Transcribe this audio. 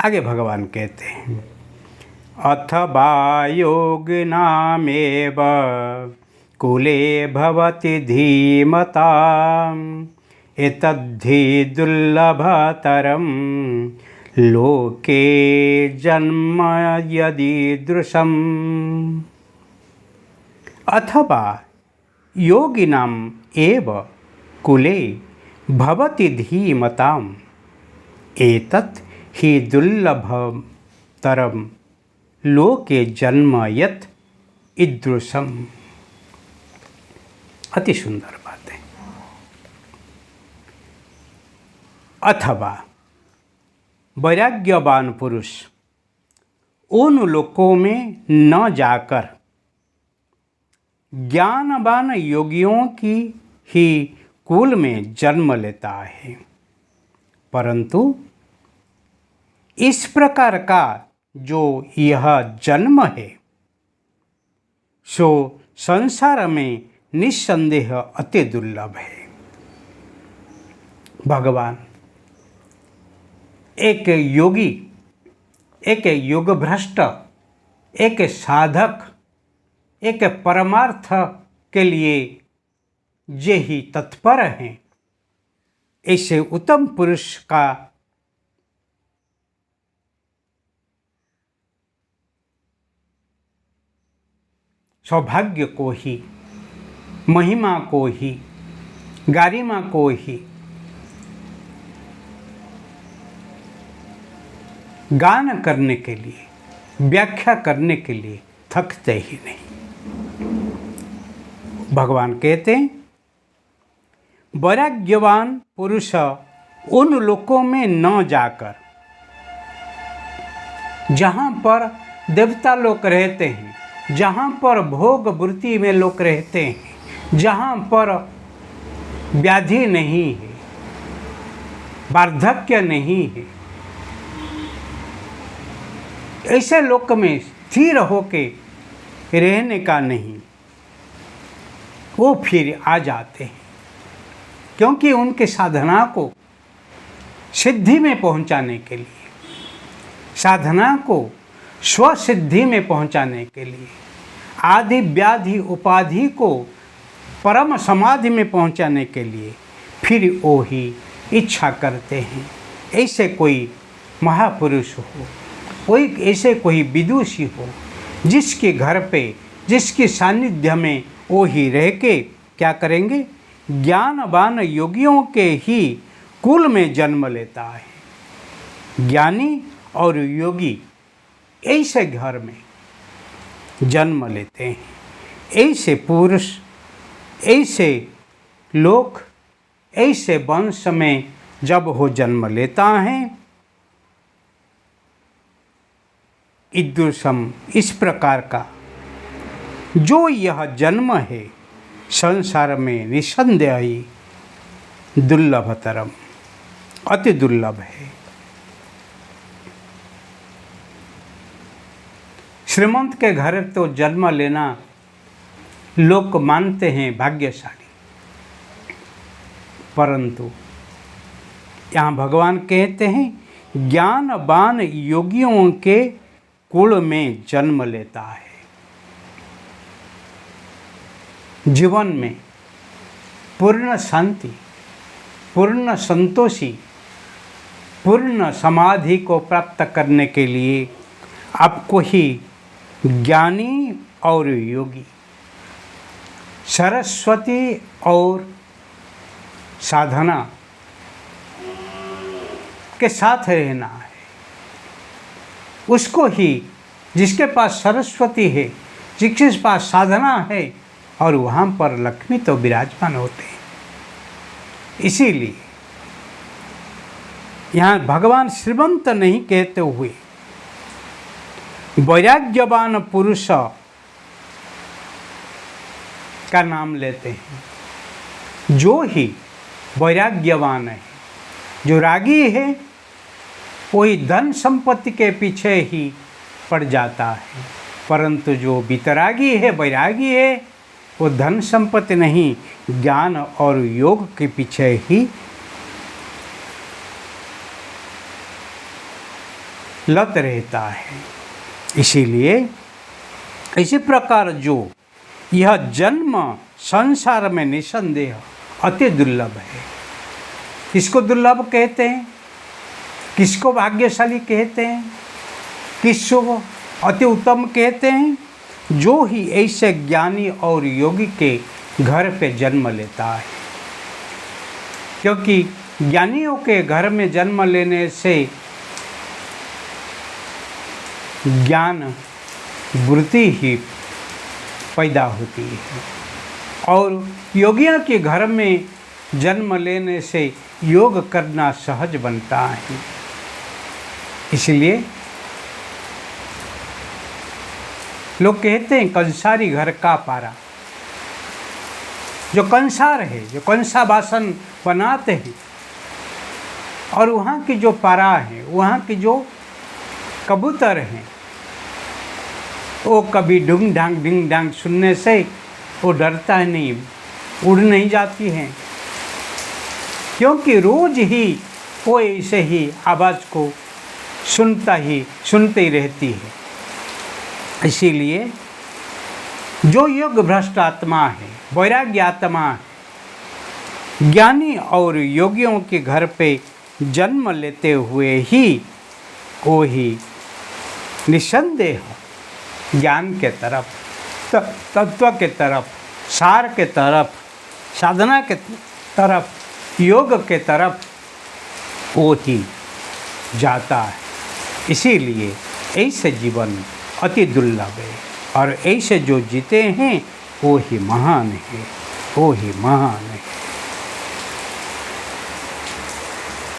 आगे भगवान कहते हैं, अथवा योगिनामेव कुले भवति धीमताम् एतद्धि दुर्लभतरं लोके जन्म यदीदृशम्। अथवा योगिनाम् एव कुले भवति धीमताम् एतत् हि दुर्लभतरं लोके जन्म यत् ईदृशम्। अति सुंदर बात है। अथवा वैराग्यवान पुरुष उन लोकों में न जाकर ज्ञानवान योगियों की ही कुल में जन्म लेता है, परंतु इस प्रकार का जो यह जन्म है सो संसार में निस्संदेह अति दुर्लभ है। भगवान एक योगी, एक योगभ्रष्ट, एक साधक, एक परमार्थ के लिए जे ही तत्पर हैं, ऐसे उत्तम पुरुष का सौभाग्य को ही, महिमा को ही, गारिमा को ही गान करने के लिए, व्याख्या करने के लिए थकते ही नहीं। भगवान कहते हैं, वैराग्यवान पुरुष उन लोकों में न जाकर जहाँ पर देवता लोग रहते हैं, जहाँ पर भोग वृत्ति में लोग रहते हैं, जहाँ पर व्याधि नहीं है, वार्धक्य नहीं है, ऐसे लोक में स्थिर होके रहने का नहीं, वो फिर आ जाते हैं, क्योंकि उनके साधना को सिद्धि में पहुंचाने के लिए, साधना को स्वसिद्धि में पहुंचाने के लिए, आदि व्याधि उपाधि को परम समाधि में पहुंचाने के लिए फिर वो ही इच्छा करते हैं ऐसे कोई महापुरुष हो, कोई ऐसे कोई विदुषी हो जिसके घर पे, जिसके सानिध्य में वो ही रह के क्या करेंगे, ज्ञानवान योगियों के ही कुल में जन्म लेता है। ज्ञानी और योगी ऐसे घर में जन्म लेते हैं, ऐसे पुरुष, ऐसे लोग, ऐसे वंश में जब वो जन्म लेता है, ईदृशम इस प्रकार का जो यह जन्म है संसार में निसंदेह ही दुर्लभतरम अति दुर्लभ है। श्रीमंत के घर तो जन्म लेना लोग मानते हैं भाग्यशाली, परंतु यहाँ भगवान कहते हैं ज्ञानवान योगियों के कुल में जन्म लेता है। जीवन में पूर्ण शांति, पूर्ण संतोषी, पूर्ण समाधि को प्राप्त करने के लिए आपको ही ज्ञानी और योगी, सरस्वती और साधना के साथ रहना है। उसको ही, जिसके पास सरस्वती है, जिसके पास साधना है, और वहाँ पर लक्ष्मी तो विराजमान होते हैं। इसीलिए यहाँ भगवान श्रीमंत नहीं कहते हुए वैराग्यवान पुरुष का नाम लेते हैं। जो ही वैराग्यवान है, जो रागी है, वही धन संपत्ति के पीछे ही पड़ जाता है, परंतु जो वितरागी है, वैरागी है, वो धन संपत्ति नहीं, ज्ञान और योग के पीछे ही लत रहता है। इसीलिए इसी प्रकार जो यह जन्म संसार में निसंदेह अति दुर्लभ है। किसको दुर्लभ कहते हैं, किसको भाग्यशाली कहते हैं, किसको अति उत्तम कहते हैं? जो ही ऐसे ज्ञानी और योगी के घर पे जन्म लेता है। क्योंकि ज्ञानियों के घर में जन्म लेने से ज्ञान वृत्ति ही पैदा होती है और योगियों के घर में जन्म लेने से योग करना सहज बनता है। इसलिए लोग कहते हैं कंसारी घर का पारा। जो कंसार है, जो कंसा बासन बनाते हैं और वहाँ की जो पारा है, वहाँ की जो कबूतर हैं, वो कभी ढूंग ढांग सुनने से वो डरता है नहीं, उड़ नहीं जाती हैं, क्योंकि रोज ही वो ऐसे ही आवाज़ को सुनते ही रहती है। इसीलिए जो योग भ्रष्ट आत्मा है, वैराग्य आत्मा है, ज्ञानी और योगियों के घर पे जन्म लेते हुए ही वो ही निसंदेह ज्ञान के तरफ, तत्व के तरफ, सार के तरफ, साधना के तरफ, योग के तरफ वो ही जाता है। इसीलिए ऐसे जीवन अति दुर्लभ है और ऐसे जो जीते हैं वो ही महान है, वो ही महान है।